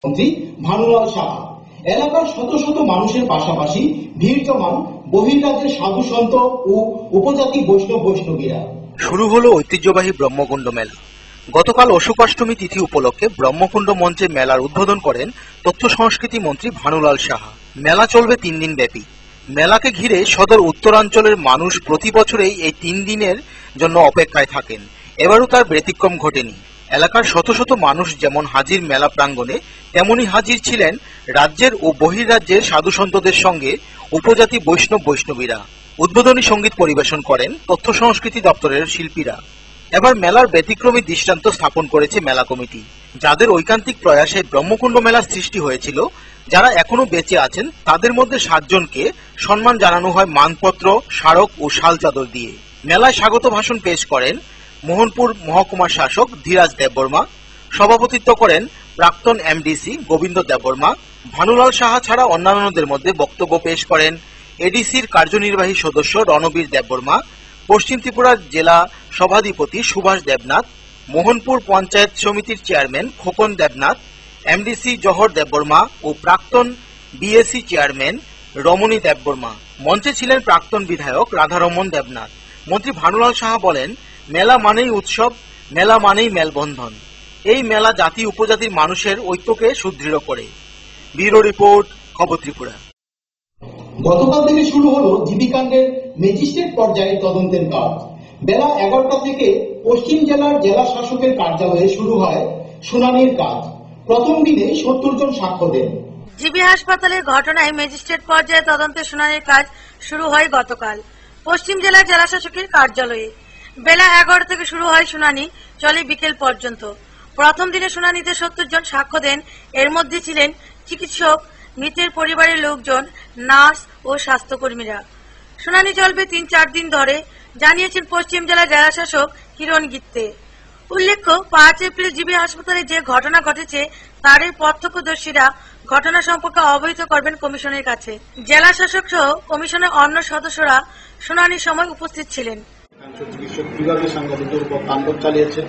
মন্ত্রী ভানুলাল সাহা। এলাকার শত শত মানুষের পাশাপাশি ভিড় জমান বহির্রাজ্যের সাধু সন্ত ও উপজাতি বৈষ্ণবীরা। শুরু হলো ঐতিহ্যবাহী ব্রহ্মকুণ্ড মেলা। গতকাল অশোকাষ্টমী তিথি উপলক্ষে ব্রহ্মকুণ্ড মঞ্চে মেলার উদ্বোধন করেন তথ্য সংস্কৃতি মন্ত্রী ভানুলাল সাহা। মেলা চলবে 3 দিন ব্যাপী। মেলাকে ঘিরে সদর উত্তরাঞ্চলের মানুষ প্রতি বছরেই এই 3 দিনের জন্য অপেক্ষায় থাকেন। এবারও তার ব্যতিক্রম ঘটেনি। এলাকার শত শত মানুষ যেমন হাজির মেলা প্রাঙ্গণে, তেমনি হাজির ছিলেন রাজ্যের ও বহির্রাজ্যের সাধু সন্তদের সঙ্গে উপজাতি বৈষ্ণবীরা। উদ্বোধনী সঙ্গীত পরিবেশন করেন তথ্য সংস্কৃতি দপ্তরের শিল্পীরা। এবার মেলার ব্যতিক্রমী দৃষ্টান্ত স্থাপন করেছে মেলা কমিটি, যাদের ঐকান্তিক প্রয়াসে ব্রহ্মকুণ্ড মেলার সৃষ্টি হয়েছিল। যারা এখনো বেঁচে আছেন তাদের মধ্যে 7 জনকে সম্মান জানানো হয় মানপত্র, স্মারক ও শাল চাদর দিয়ে। মেলায় স্বাগত ভাষণ পেশ করেন মোহনপুর মহকুমার শাসক ধীরাজ দেববর্মা। সভাপতিত্ব করেন প্রাক্তন এমডিসি গোবিন্দ দেববর্মা। ভানুলাল সাহা ছাড়া অন্যান্যদের মধ্যে বক্তব্য পেশ করেন এডিসির কার্যনির্বাহী সদস্য রণবীর দেববর্মা, পশ্চিম ত্রিপুরার জেলা সভাধিপতি সুভাষ দেবনাথ, মোহনপুর পঞ্চায়েত সমিতির চেয়ারম্যান খোকন দেবনাথ, এমডিসি জহর দেববর্মা ও প্রাক্তন বিএসি চেয়ারম্যান রমণী দেববর্মা। মঞ্চে ছিলেন প্রাক্তন বিধায়ক রাধারমন দেবনাথ। মন্ত্রী ভানুলাল সাহা বলেন, মেলা মানেই উৎসব, মেলা মানেই মেলবন্ধন। এই মেলা জাতি উপজাতির মানুষের ঐক্যকে সুদৃঢ় করে। ব্যুরো রিপোর্ট, খবর ত্রিপুরা। গতকাল থেকে শুরু হলো জীবিকাণ্ডের ম্যাজিস্ট্রেট পর্যায়ে তদন্তের কাজ। বেলা 11টা থেকে পশ্চিম জেলার জেলা শাসকের কার্যালয়ে শুরু হয় শুনানির কাজ। প্রথম দিনে 70 জন সাক্ষ্য দেন। জিবি হাসপাতালের ঘটনায় ম্যাজিস্ট্রেট পর্যায়ে তদন্তের শুনানির কাজ শুরু হয় গতকাল পশ্চিম জেলার জেলা শাসকের কার্যালয়ে। বেলা 11 থেকে শুরু হয় শুনানি, চলে বিকেল পর্যন্ত। প্রথম দিনে শুনানিতে 70 জন সাক্ষ্য দেন। এর মধ্যে ছিলেন চিকিৎসক, মৃতের পরিবারের লোকজন, নার্স ও স্বাস্থ্যকর্মীরা। শুনানি চলবে 3-4 দিন ধরে, জানিয়েছেন পশ্চিম জেলা জেলা শাসক কিরণ গিত্তে। উল্লেখ্য, 5 এপ্রিল জিবি হাসপাতালে যে ঘটনা ঘটেছে তারই প্রত্যক্ষদর্শীরা ঘটনা সম্পর্কে অবহিত করবেন কমিশনের কাছে। জেলা শাসক সহ কমিশনের অন্য সদস্যরা শুনানির সময় উপস্থিত ছিলেন। চিকিৎসক বিভাগের সাংবাদিকদের উপর তাণ্ডব চালিয়েছে।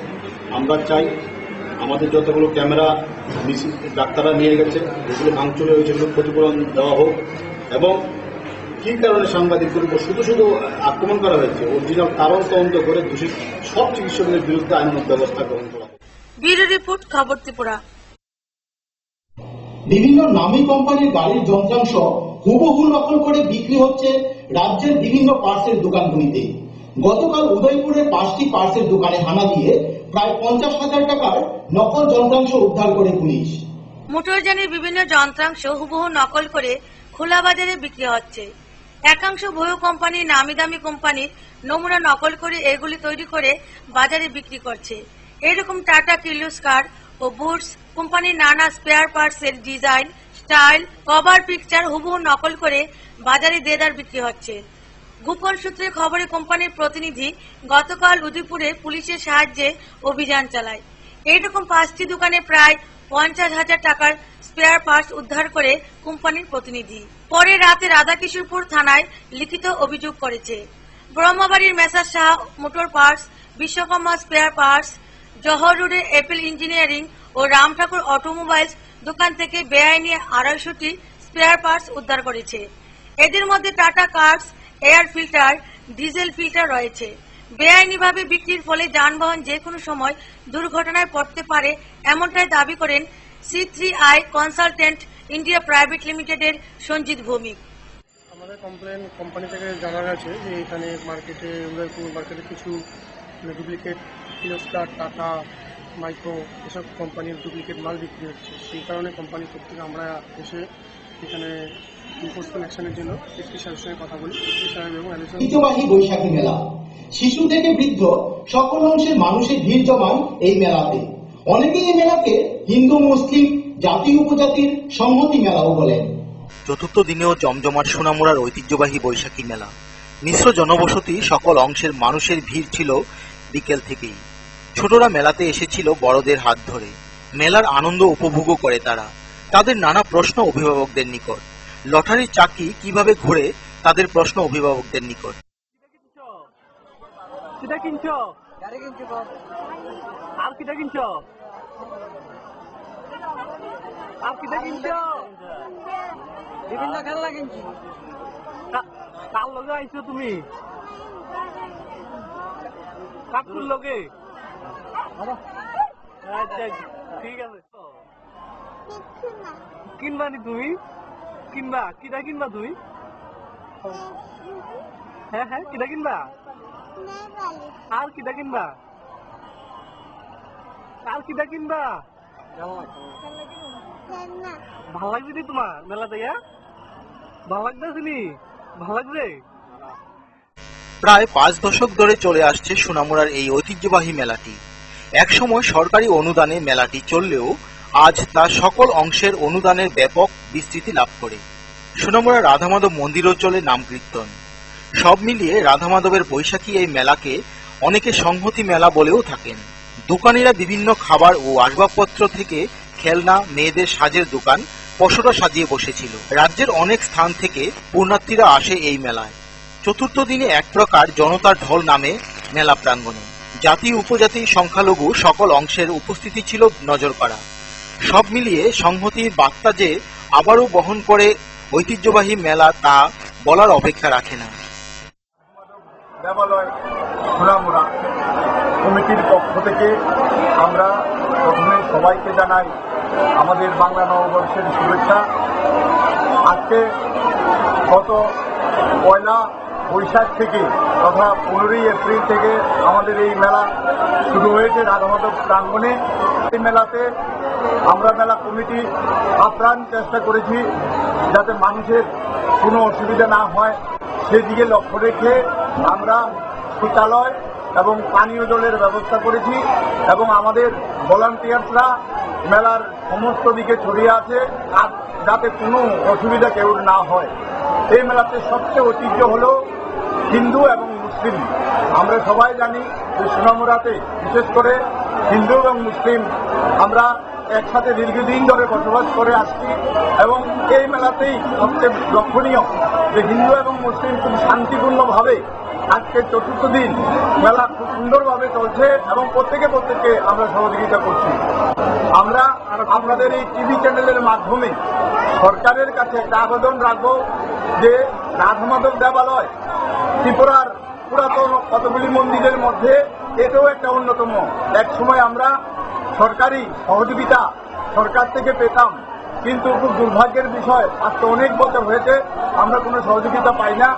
আমরা চাই আমাদের যতগুলো ক্যামেরা ডাক্তাররা নিয়ে গেছে, যেগুলো ভাঙচুর হয়েছে, সেগুলো ক্ষতিপূরণ দেওয়া হোক, এবং কি কারণে সাংবাদিকদের উপর শুধু আক্রমণ করা হয়েছে অরিজিনাল কারণ তদন্ত করে দোষী সব চিকিৎসকদের বিরুদ্ধে আইনানুগ ব্যবস্থা গ্রহণ করা হোক। ব্যুরো রিপোর্ট, খবর ত্রিপুরা। বিভিন্ন নামী কোম্পানির গাড়ির যন্ত্রাংশ হুবহু নকল করে বিক্রি হচ্ছে রাজ্যের বিভিন্ন পার্টসের দোকানগুলিতে। গতকাল উদয়পুরে 5টি পার্টসের দোকানে হানা দিয়ে প্রায় 50,000 টাকার নকল যন্ত্রাংশ উদ্ধার করে পুলিশ। মোটরযানের বিভিন্ন যন্ত্রাংশ হুবহু নকল করে খোলা বাজারে বিক্রি হচ্ছে। একাংশ ভুয়ো কোম্পানি নামি দামি কোম্পানির নমুনা নকল করে এগুলি তৈরি করে বাজারে বিক্রি করছে। এরকম টাটা কির্লোস্কার ও বুটস কোম্পানির নানা স্পেয়ার পার্টসের ডিজাইন, স্টাইল, কভার পিকচার হুবহু নকল করে বাজারে দেদার বিক্রি হচ্ছে। গোপন সূত্রে খবরে কোম্পানির প্রতিনিধি গতকাল উদয়পুরে পুলিশের সাহায্যে অভিযান চালায়। এইরকম 5টি দোকানে প্রায় 50,000 টাকার স্পেয়ার পার্টস উদ্ধার করে কোম্পানির প্রতিনিধি। পরে রাতে রাধাকিশোরপুর থানায় লিখিত অভিযোগ করেছে। ব্রহ্মবাড়ির messrs Shah motor parts, Vishwakarma spare parts, Jahar রোডের এপেল ইঞ্জিনিয়ারিং ও রাম ঠাকুর অটোমোবাইলস দোকান থেকে বেআইনি 250টি স্পেয়ার পার্টস উদ্ধার করেছে। এদের মধ্যে Tata cars, air filter, diesel filter রয়েছে। বেআইনিভাবে বিক্রির ফলে যানবাহন যে কোনো সময় দুর্ঘটনায় পড়তে পারে, এমনটাই দাবি করেন C3I কনসালটেন্ট ইন্ডিয়া প্রাইভেট লিমিটেডের সঞ্জিত ভৌমিক। আমাদের কমপ্লেন কোম্পানি থেকে জানা গেছে যে এখানে মার্কেটে, উদয়পুর মার্কেটে কিছু ডুপ্লিকেট কির্লোস্কার, টাটা, মাইক্রো এসব কোম্পানির ডুপ্লিকেট মাল বিক্রি হচ্ছে। সেই কারণে কোম্পানির পক্ষ থেকে আমরা এসে এখানে এনফোর্সমেন্ট অ্যাকশনের জন্য এসপি সাহেবের সঙ্গে কথা বলি। এসপি সাহেব এবং ঐতিহ্যবাহী বৈশাখী মেলা, শিশু থেকে বৃদ্ধ সকল অংশের মানুষের ভিড় জমান এই মেলাতে। অনেকেই এই মেলাকে হিন্দু মুসলিম জাতি উপজাতির সংহতি মেলাও বলেন। চতুর্থ দিনেও জমজমাট সোনামুড়ার ঐতিহ্যবাহী বৈশাখী মেলা। মিশ্র জনবসতি, সকল অংশের মানুষের ভিড় ছিল বিকেল থেকেই। ছোটরা মেলাতে এসেছিল বড়দের হাত ধরে। মেলার আনন্দ উপভোগও করে তারা। তাদের নানা প্রশ্ন অভিভাবকদের নিকট। লটারির চাকি কিভাবে ঘুরে, তাদের প্রশ্ন অভিভাবকদের নিকট। আর কিটা কিনছ? বিভিন্ন খেলনা কিনছি। কার লগে আইছো তুমি? কাকুর লগে? আচ্ছা ঠিক আছে। কিনবা নি তুমি? কিনবা কিটা কিনবা তুমি? হ্যাঁ হ্যাঁ কিটা কিনবা? আর কিটা কিনবা? আর কিটা কিনবা? ভাল লাগছে নি তোমার মেলা থেকে? ভাল লাগতেছে নি? ভাল লাগছে? প্রায় 5 দশক ধরে চলে আসছে সোনামুড়ার এই ঐতিহ্যবাহী মেলাটি। একসময় সরকারি অনুদানে মেলাটি চললেও আজ তার সকল অংশের অনুদানের ব্যাপক বিস্তৃতি লাভ করে। সোনামুড়া রাধামাধব মন্দিরও চলে নাম কীর্তন। সব মিলিয়ে রাধামাধবের বৈশাখী এই মেলাকে অনেকে সংহতি মেলা বলেও থাকেন। দোকানিরা বিভিন্ন খাবার ও আসবাবপত্র থেকে খেলনা, মেয়েদের সাজের দোকান, পশরা সাজিয়ে বসেছিল। রাজ্যের অনেক স্থান থেকে পুণ্যার্থীরা আসে এই মেলায়। চতুর্থ দিনে এক প্রকার জনতার ঢল নামে মেলা প্রাঙ্গণে। জাতি উপজাতি সংখ্যালঘু সকল অংশের উপস্থিতি ছিল নজর কাড়া। সব মিলিয়ে সংহতির বার্তা যে আবারও বহন করে ঐতিহ্যবাহী মেলা তা বলার অপেক্ষা রাখে না। দেবালয় সোনামুড়া কমিটির পক্ষ থেকে আমরা প্রথমে সবাইকে জানাই আমাদের বাংলা নববর্ষের শুভেচ্ছা। আজকে গত 1 বৈশাখ থেকে তথা 15ই এপ্রিল থেকে আমাদের এই মেলা শুরু হয়েছে রাধামাধব প্রাঙ্গণে। এই মেলাতে আমরা মেলা কমিটি আপ্রাণ চেষ্টা করেছি যাতে মানুষের কোনো অসুবিধা না হয়, সেদিকে লক্ষ্য রেখে আমরা শৌচালয় এবং পানীয় জলের ব্যবস্থা করেছি এবং আমাদের ভলান্টিয়ার্সরা মেলার সমস্ত দিকে ছড়িয়ে আছে যাতে কোনো অসুবিধা কেউ না হয়। এই মেলাতে সবচেয়ে ঐতিহ্য হল হিন্দু এবং মুসলিম। আমরা সবাই জানি যে সোনামুড়াতে বিশেষ করে হিন্দু এবং মুসলিম আমরা একসাথে দীর্ঘদিন ধরে বসবাস করে আসছি এবং এই মেলাতেই সবচেয়ে লক্ষণীয় যে হিন্দু এবং মুসলিম খুব শান্তিপূর্ণভাবে আজকে চতুর্থ দিন মেলা খুব সুন্দরভাবে চলছে এবং প্রত্যেকে আমরা সহযোগিতা করছি। আমরা আপনাদের এই টিভি চ্যানেলের মাধ্যমে সরকারের কাছে একটা আবেদন রাখবো যে রাধামাধব দেবালয় ত্রিপুরার পুরাতন কতগুলি মন্দিরের মধ্যে এটাও একটা অন্যতম। এক সময় আমরা সরকারি সহযোগিতা সরকার থেকে পেতাম, কিন্তু খুব দুর্ভাগ্যের বিষয় আজকে অনেক বছর হয়েছে আমরা কোনো সহযোগিতা পাই না।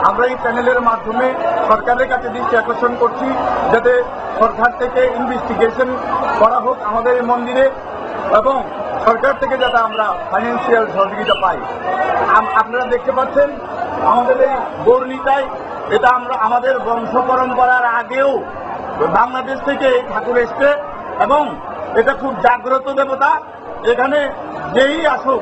আমরা এই চ্যানেলের মাধ্যমে সরকারের কাছে দৃষ্টি আকর্ষণ করছি যাতে সরকার থেকে ইনভেস্টিগেশন করা হোক আমাদের এই মন্দিরে এবং সরকার থেকে যাতে আমরা ফাইন্যান্সিয়াল সহযোগিতা পাই। আপনারা দেখতে পাচ্ছেন আমাদের এই গৌরনীতায় এটা আমরা আমাদের বংশ পরম্পরার আগেও বাংলাদেশ থেকে এই ঠাকুর এসছে এবং এটা খুব জাগ্রত দেবতা। এখানে যেই আসুক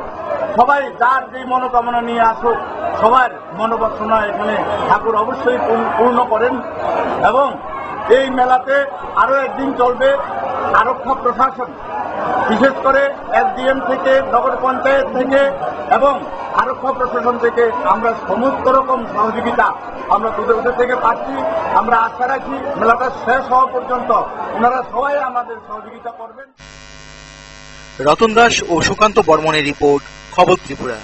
সবাই যার যেই মনোকামনা নিয়ে আসুক সবার মনোবাসনা এখানে ঠাকুর অবশ্যই পূর্ণ করেন। এবং এই মেলাতে আরো একদিন চলবে। আরক্ষা প্রশাসন বিশেষ করে এসডিএম থেকে নগর পঞ্চায়েত থেকে এবং আরক্ষা প্রশাসন থেকে আমরা সমস্ত রকম সহযোগিতা আমরা ওদের থেকে পাচ্ছি। আমরা আশা রাখি মেলাটা শেষ হওয়া পর্যন্ত ওনারা সবাই আমাদের সহযোগিতা করবেন। রতন দাস ও সুকান্ত বর্মনের রিপোর্ট, খবর ত্রিপুরা।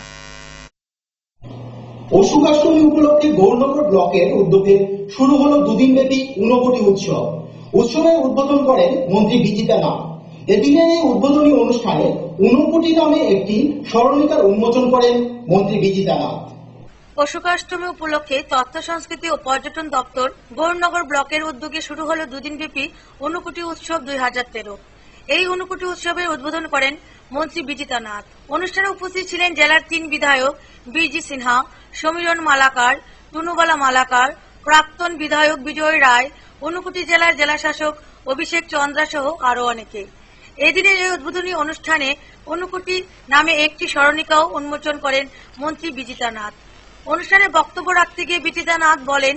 অশুকাষ্টমী উপলক্ষে গৌরনগর ব্লকের উদ্যোগে শুরু হলো দুদিনব্যাপী ঊনকোটি উৎসব। উৎসবের উদ্বোধন করেন মন্ত্রী বিজিতা নাথ। এদিনের এই উদ্বোধনী অনুষ্ঠানে ঊনকোটি নামে একটি স্মরণিকার উন্মোচন করেন মন্ত্রী বিজিতা নাথ। অশুকাষ্টমী উপলক্ষে তথ্য সংস্কৃতি ও পর্যটন দপ্তর গৌরনগর ব্লকের উদ্যোগে শুরু হলো দুদিনব্যাপী ঊনকোটি উৎসব 2013। এই ঊনকোটি উৎসবের উদ্বোধন করেন মন্ত্রী বিজিতা নাথ। অনুষ্ঠানে উপস্থিত ছিলেন জেলার 3 বিধায়ক বিজি সিনহা, সমীরণ মালাকার, টুনুবালা মালাকার, প্রাক্তন বিধায়ক বিজয় রায়, ঊনকোটি জেলার জেলাশাসক অভিষেক চন্দ্রা সহ আরো অনেকে। এদিনের এই উদ্বোধনী অনুষ্ঠানে ঊনকোটি নামে একটি স্মরণিকাও উন্মোচন করেন মন্ত্রী বিজিতা নাথ। অনুষ্ঠানে বক্তব্য রাখতে গিয়ে বিজিতা নাথ বলেন,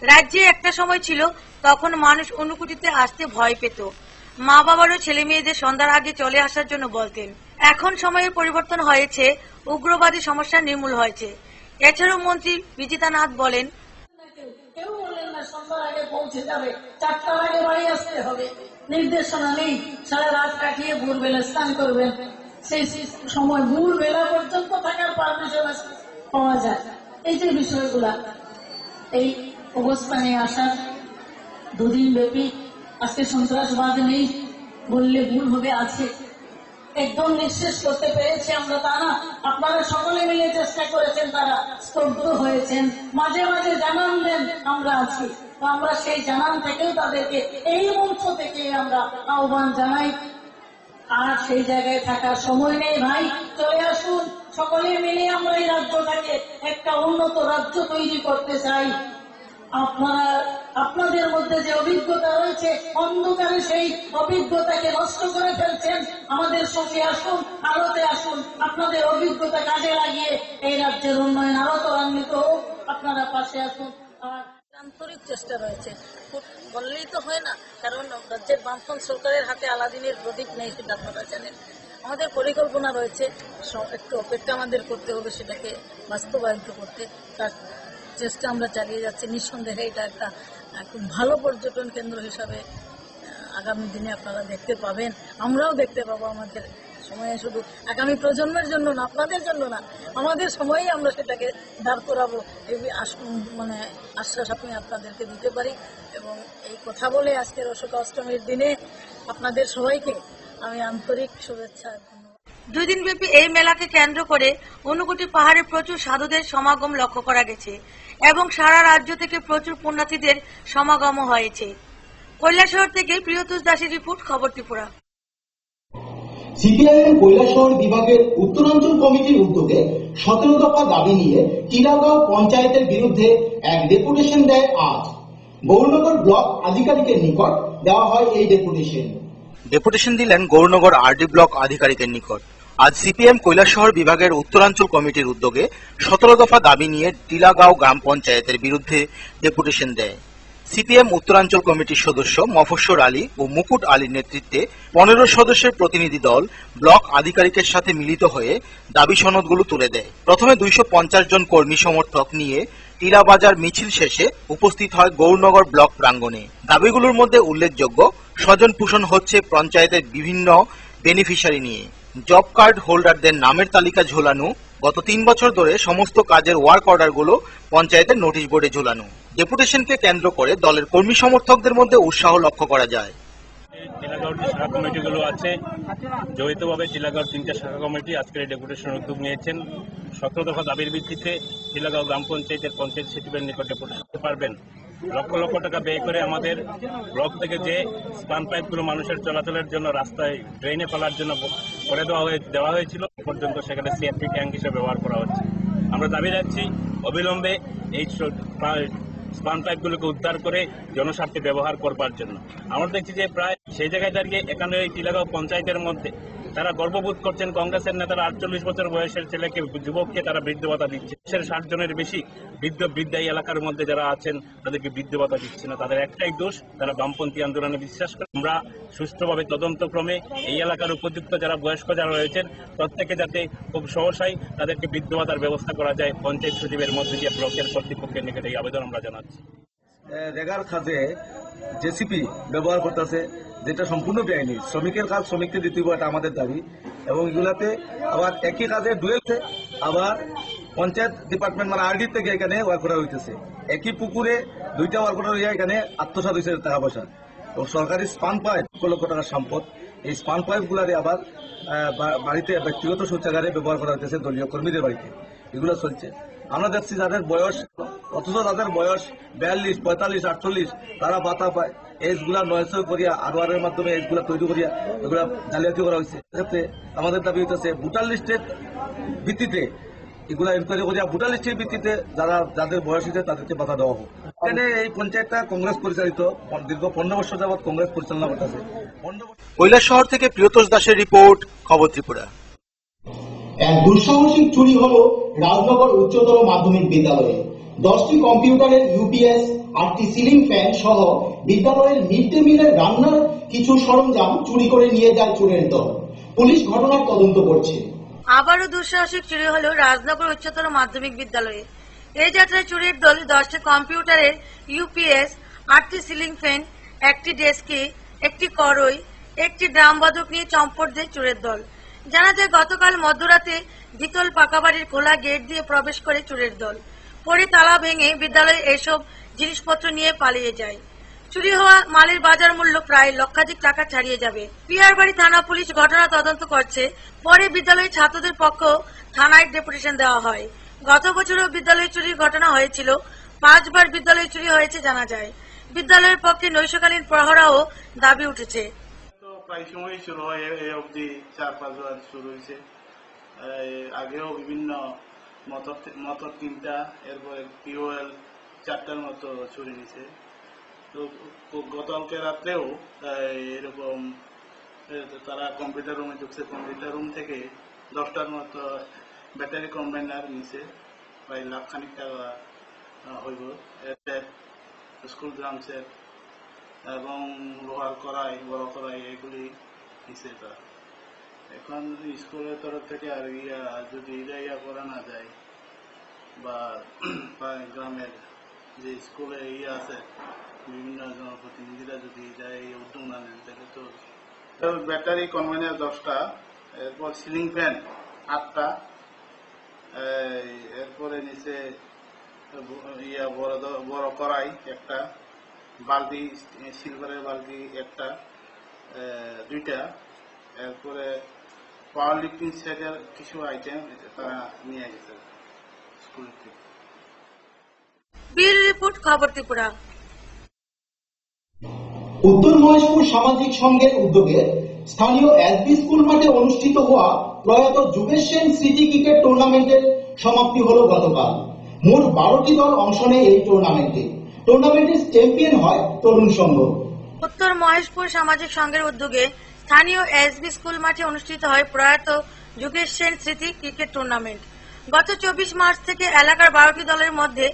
রাজ্যে একটা সময় ছিল তখন মানুষ ঊনকোটিতে আসতে ভয় পেত। মা বাবারও ছেলে মেয়েদের সন্ধ্যার আগে চলে আসার জন্য বলতেন। এখন সময়ের পরিবর্তন হয়েছে, উগ্রবাদী সমস্যা নির্মূল হয়েছে। এছাড়াও মন্ত্রী বিজিতা নাথ বলেন, কেউ বললেন না সন্ধ্যার আগে পৌঁছে যাবে, 4টার আগে বাড়ি আসতে হবে। নির্দেশনা নেই, সারা রাত কাটিয়ে ভোরবেলা স্নান করবেন, সেই সময় মূল বেলা পর্যন্ত থাকার পারমিশন পাওয়া যায়। এই যে বিষয়গুলা, এই অবস্থানে আসার দুদিন ব্যাপী আজকে সন্ত্রাসবাদ নেই বললে ভুল হবে, আছে, একদম নিঃশেষ করতে পেরেছি আমরা তা না। আপনারা সকলে মিলে চেষ্টা করেছেন, তারা স্তব্ধ হয়েছেন, মাঝে মাঝে জানান দেন আমরা আছি। তো আমরা সেই জানান থেকেও তাদেরকে এই মঞ্চ থেকে আমরা আহ্বান জানাই, আর সেই জায়গায় থাকার সময় নেই ভাই, চলে আসুন, সকলে মিলে আমরা এই রাজ্যটাকে একটা উন্নত রাজ্য তৈরি করতে চাই। আপনাদের মধ্যে যে অভিজ্ঞতা রয়েছে, অন্ধকারে সেই অভিজ্ঞতাকে নষ্ট করে ফেলছেন। আমাদের সঙ্গে আসুন, আলোতে আসুন, আপনাদের অভিজ্ঞতা কাজে লাগিয়ে এই রাজ্যের উন্নয়ন আরো ত্বরান্বিত হোক। আপনারা পাশে আসুন। আন্তরিক চেষ্টা রয়েছে, বললেই তো হয় না, কারণ রাজ্যের বামফ্রন্ট সরকারের হাতে আলাদিনের প্রদীপ নেই, সেটা আপনারা জানেন। আমাদের পরিকল্পনা রয়েছে, একটু অপেক্ষা আমাদের করতে হবে সেটাকে বাস্তবায়িত করতে। তার চেষ্টা আমরা চালিয়ে যাচ্ছি। নিঃসন্দেহে এটা একটা খুব ভালো পর্যটন কেন্দ্র হিসাবে আগামী দিনে আপনারা দেখতে পাবেন, আমরাও দেখতে পাবো। আমাদের সময়ে শুধু আগামী প্রজন্মের জন্য না, আপনাদের জন্য না, আমাদের সময়েই আমরা সেটাকে দাঁড় করাবো, এই মানে আশ্বাস আমি আপনাদেরকে দিতে পারি। এবং এই কথা বলে আজকের অশোকা অষ্টমীর দিনে আপনাদের সবাইকে আমি আন্তরিক শুভেচ্ছা। 2 দিন ব্যাপী এই মেলাকে কেন্দ্র করে ঊনকোটি পাহাড়ে প্রচুর সাধুদের সমাগম লক্ষ্য করা গেছে এবং সারা রাজ্য থেকে প্রচুর পুণ্যার্থীদের সমাগম হয়েছে। কৈলাসহর থেকে প্রিয়তোষ দাসের রিপোর্ট, খবর ত্রিপুরা। সিপিআইএম কৈলাসহর বিভাগের উত্তরাঞ্চল কমিটির উদ্যোগে 17 দফা দাবি নিয়ে টিলাগাঁও পঞ্চায়েতের বিরুদ্ধে এক ডেপুটেশন দেয় আজ। গৌরনগর ব্লক আধিকারিকের নিকট দেওয়া হয় এই ডেপুটেশন দিলেন গৌরনগর আরডি ব্লক আধিকারিকের নিকট। আজ সিপিএম কৈলাসহর বিভাগের উত্তরাঞ্চল কমিটির উদ্যোগে 17 দফা দাবি নিয়ে টিলাগাঁও গ্রাম পঞ্চায়েতের বিরুদ্ধে ডেপুটেশন দেয়। সিপিএম উত্তরাঞ্চল কমিটির সদস্য মফস্বর আলী ও মুকুট আলীর নেতৃত্বে 15 সদস্যের প্রতিনিধি দল ব্লক আধিকারিকের সাথে মিলিত হয়ে দাবি সনদগুলো তুলে দেয়। প্রথমে 250 জন কর্মী সমর্থক নিয়ে টিলাবাজার মিছিল শেষে উপস্থিত হয় গৌরনগর ব্লক প্রাঙ্গণে। দাবিগুলোর মধ্যে উল্লেখযোগ্য, স্বজন পোষণ হচ্ছে পঞ্চায়েতের বিভিন্ন বেনিফিশিয়ারি নিয়ে, জব কার্ড হোল্ডারদের নামের তালিকা ঝোলানো, গত 3 বছর ধরে সমস্ত কাজের ওয়ার্ক অর্ডারগুলো পঞ্চায়েতের নোটিশ বোর্ডে ঝোলানো। ডেপুটেশনকে কেন্দ্র করে দলের কর্মী সমর্থকদের মধ্যে উৎসাহ লক্ষ্য করা যায়। টিলাগাঁওর যে শাখা কমিটিগুলো আছে, জড়িতভাবে টিলাগাঁওর 3টা শাখা কমিটি আজকের এই ডেপুটেশনের উদ্যোগ নিয়েছেন। 17 দফা দাবির ভিত্তিতে টিলাগাঁও গ্রাম পঞ্চায়েতের পঞ্চায়েত সচিবের নিকট ডেপুটেশন করতে পারবেন। লক্ষ লক্ষ টাকা ব্যয় করে আমাদের ব্লক থেকে যে স্পান পাইপগুলো মানুষের চলাচলের জন্য রাস্তায় ড্রেনে ফেলার জন্য করে দেওয়া হয়েছিল, পর্যন্ত সেখানে সিএফটি ট্যাঙ্ক হিসেবে ব্যবহার করা হচ্ছে। আমরা দাবি রাখছি অবিলম্বে এই স্পান পাইপগুলোকে উদ্ধার করে জনস্বার্থে ব্যবহার করবার জন্য। আমরা দেখছি যে প্রায় সেই জায়গায় দাঁড়িয়ে এখানে এই টিলাগাঁও পঞ্চায়েতের মধ্যে তারা গর্ববোধ করছেন, কংগ্রেসের নেতারা 48 বছর বয়সের ছেলেকে, যুবককে তারা বৃদ্ধ ভাতা দিচ্ছে। 60 জনের বেশি বৃদ্ধা এই এলাকার মধ্যে যারা আছেন তাদেরকে বৃদ্ধ ভাতা দিচ্ছে না। তাদের একটাই দোষ, তারা বামপন্থী আন্দোলনে বিশ্বাস করে। আমরা সুষ্ঠুভাবে তদন্তক্রমে এই এলাকার উপযুক্ত যারা বয়স্ক যারা রয়েছেন প্রত্যেকে যাতে খুব সহসাই তাদেরকে বৃদ্ধ ভাতার ব্যবস্থা করা যায়, পঞ্চায়েত সচিবের মধ্যে দিয়ে ব্লকের কর্তৃপক্ষের নিকটে এই আবেদন আমরা জানাচ্ছি। রেগার কাজে জেসিপি ব্যবহার করতেছে, যেটা সম্পূর্ণ বেআইনি। শ্রমিকের কাজ শ্রমিককে দিতে হবে, এটা আমাদের দাবি। এবং এগুলাতে আবার একই কাজে ডুয়েলছে, আবার পঞ্চায়েত ডিপার্টমেন্ট মানে আরডি থেকে এখানে ওয়ার্ক করা হইতেছে। একই পুকুরে 2টা ওয়ার্ক করা হইয়া এখানে আত্মসাৎ হয়েছে টাকা পয়সা। এবং সরকারি স্পান পাইপ 1 লক্ষ টাকার সম্পদ, এই স্পান পাইপ গুলারে আবার বাড়িতে ব্যক্তিগত শৌচাগারে ব্যবহার করা হইতেছে দলীয় কর্মীদের বাড়িতে। এগুলো চলছে। আমরা দেখছি যাদের বয়স, অথচ তাদের বয়স 42, 45, 48, তারা ভাতা পায়। এজগুলা 900 করিয়া আরওয়ারের মাধ্যমে এজগুলা তৈরি করিয়া এগুলা জালিয়াতি করা হয়েছে। এক্ষেত্রে আমাদের দাবি হইতেছে ভোটার লিস্টের ভিত্তিতে এগুলা ইনকোয়ারি করিয়া ভোটার লিস্টের ভিত্তিতে যাদের বয়স হয়েছে তাদেরকে ভাতা দেওয়া হোক। এখানে এই পঞ্চায়েতটা কংগ্রেস পরিচালিত, দীর্ঘ 15 বছর যাবৎ কংগ্রেস পরিচালনা করতেছে। কৈলাসহর থেকে প্রিয়তোষ দাসের রিপোর্ট, খবর ত্রিপুরা। এক দুঃসাহসিক চুরি হলো রাজনগর উচ্চতর মাধ্যমিক বিদ্যালয়ে। 10টি কম্পিউটারের ইউপিএস, 8টি সিলিং ফ্যান সহ বিদ্যালয়ের মিড ডে মিলের রান্নার কিছু সরঞ্জাম চুরি করে নিয়ে যায় চোরের দল। পুলিশ ঘটনার তদন্ত করছে। আবারও দুঃসাহসিক চুরি হলো রাজনগর উচ্চতর মাধ্যমিক বিদ্যালয়ে। এই যাত্রায় চুরির দল 10টি কম্পিউটারের ইউপিএস, 8টি সিলিং ফ্যান, 1টি ডেস্কি, 1টি কড়ই, 1টি ড্রাম বাদক নিয়ে চম্পট দেয় চোরের দল। জানা যায় গতকাল মধ্যরাতে দ্বিতল পাকা বাড়ির খোলা গেট দিয়ে প্রবেশ করে চোরের দল। পরে তালা ভেঙে বিদ্যালয়ে এসব জিনিসপত্র নিয়ে পালিয়ে যায়। চুরি হওয়া মালের বাজার মূল্য প্রায় লক্ষাধিক টাকা ছাড়িয়ে যাবে। পিয়ারবাড়ি থানা পুলিশ ঘটনা তদন্ত করছে। পরে বিদ্যালয়ের ছাত্রদের পক্ষ থানায় ডেপুটেশন দেওয়া হয়। গত বছরও বিদ্যালয়ে চুরির ঘটনা হয়েছিল। 5 বার বিদ্যালয়ে চুরি হয়েছে জানা যায়। বিদ্যালয়ের পক্ষে নৈশকালীন প্রহরাও দাবি উঠেছে। তো প্রায় সময় শুরু হয়, এই অবধি 4-5 বার শুরু হয়েছে। আগেও বিভিন্ন মোটর 3টা, এরপরে পিওএল 4টার মতো চুরি নিছে। তো গতকালকে রাত্রেও এরকম তারা কম্পিউটার রুমে ঢুকছে। কম্পিউটার রুম থেকে 10টার মতো ব্যাটারি কম্বাইনার নিছে, প্রায় লাখখানিক টাকা হইব। স্কুল ড্রাম সেট এবং লোহার কড়াই, বড় কড়াই এগুলি নিছে তারা। এখন স্কুলের তরফ থেকে আর যদি ইয়া করা না যায়, বা গ্রামের যে স্কুলে আছে বিভিন্ন জনপ্রতিনিধিরা যদি এই উদ্যোগ না নেন, তাহলে তো ব্যাটারি কনভেনার 10টা, এরপর সিলিং ফ্যান 8টা, এরপরে নিচে বড় কড়াই একটা, বালতি সিলভারের বালতি একটা, 2টা, এরপরে পাওয়ার লিফটিং সেটের কিছু আইটেম তারা নিয়ে গেছে স্কুল থেকে। ব্যুরো রিপোর্ট, খবর ত্রিপুরা। উত্তর মহেশপুর সামাজিক সংঘের উদ্যোগে স্থানীয় এসবি স্কুল মাঠে অনুষ্ঠিত হওয়া প্রয়াত যুগেশ সেন স্মৃতি ক্রিকেট টুর্নামেন্টের সমাপ্তি হল গতকাল। মোট 12টি দল অংশ নেয় এই টুর্নামেন্টের চ্যাম্পিয়ন হয় তরুণ সংঘ। উত্তর মহেশপুর সামাজিক সংঘের উদ্যোগে স্থানীয় এসবি স্কুল মাঠে অনুষ্ঠিত হয় প্রয়াত যুগেশ সেন স্মৃতি ক্রিকেট টুর্নামেন্ট। গত 24 মার্চ থেকে এলাকার 12টি দলের মধ্যে